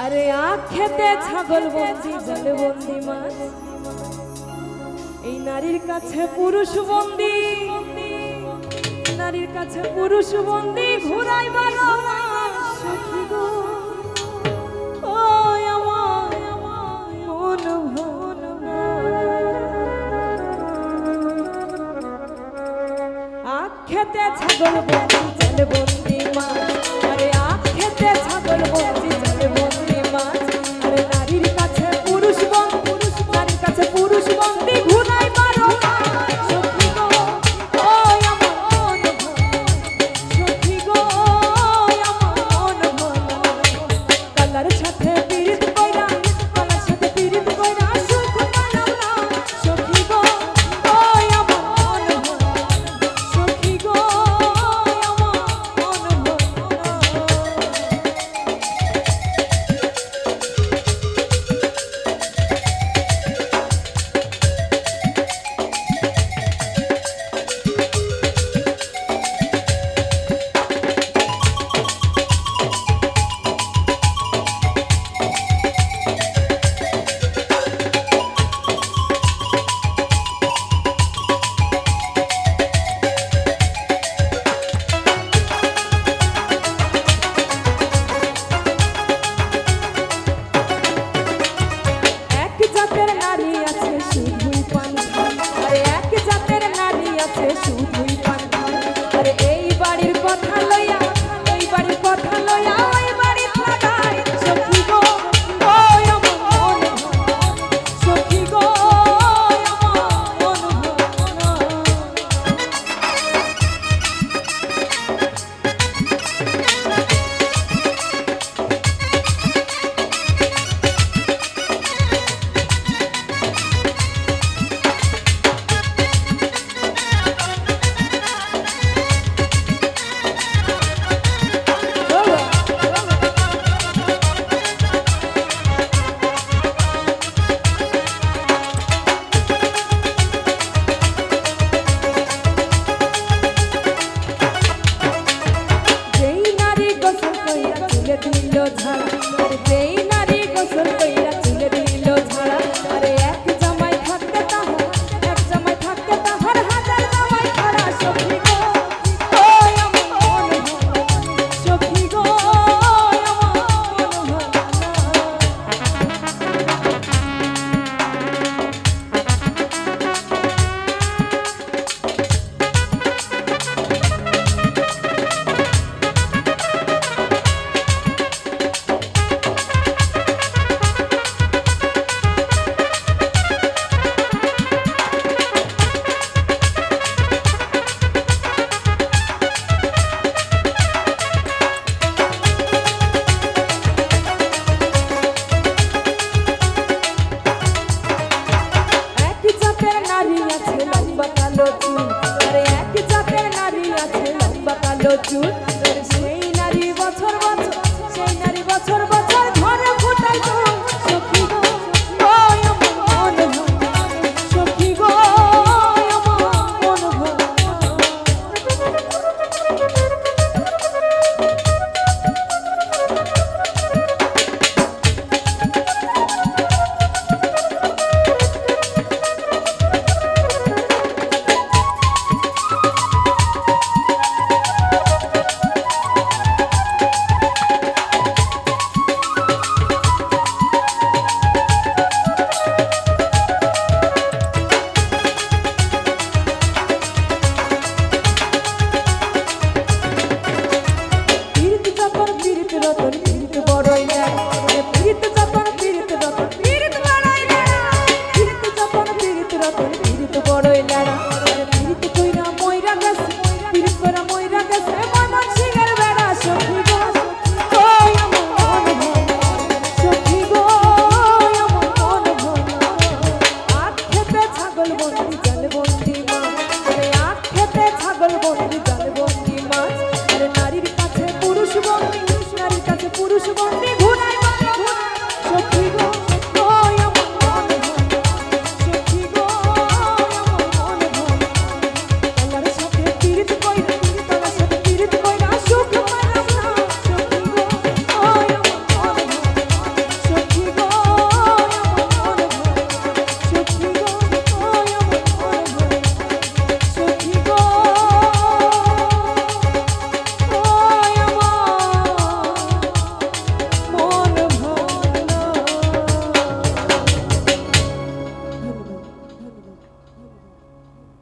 আরে আখেতে ছাগল বন্দি জলে বন্দি মাছ, এই নারীর কাছে পুরুষ বন্দি, নারীর কাছে পুরুষ বন্দি ঘুরাই বারো মাস। সখী গো ও আমার মন ভালো আখেতে ছাগল বন্দি জলে বন্দি মাছ, আরে আখেতে ছাগল বন্দি জলে বন্দি মাছ। আরে নারীর কাছে পুরুষ বন্দি, নারীর কাছে পুরুষ বন্দি ঘুরাই বারো মাস। সখী গো ও আমার মন ভালো, সখী গো আমার মন ভালো। কালার সাথে পীড়িত কইরা, কালার সাথে পীড়িত কইরা সুখ পাইলাম না। সখী গো ও আমার মন ভালো, সখী গো আমার মন ভালো। এক জাতের নারী আছে শুধুই পান খায়, আরে এক জাতের নারী আছে শুধুই পান খায়। আরে এই বাড়ির কথা লইয়া, এই বাড়ির কথা লইয়া ওই বাড়ির লাগায়। সখী গো ও আমার মন ভালো, সখী গো আমার মন ভালো। যেই নারী গোসল কইরা চুলে দিল ঝাল, আর যেই নারী গোসল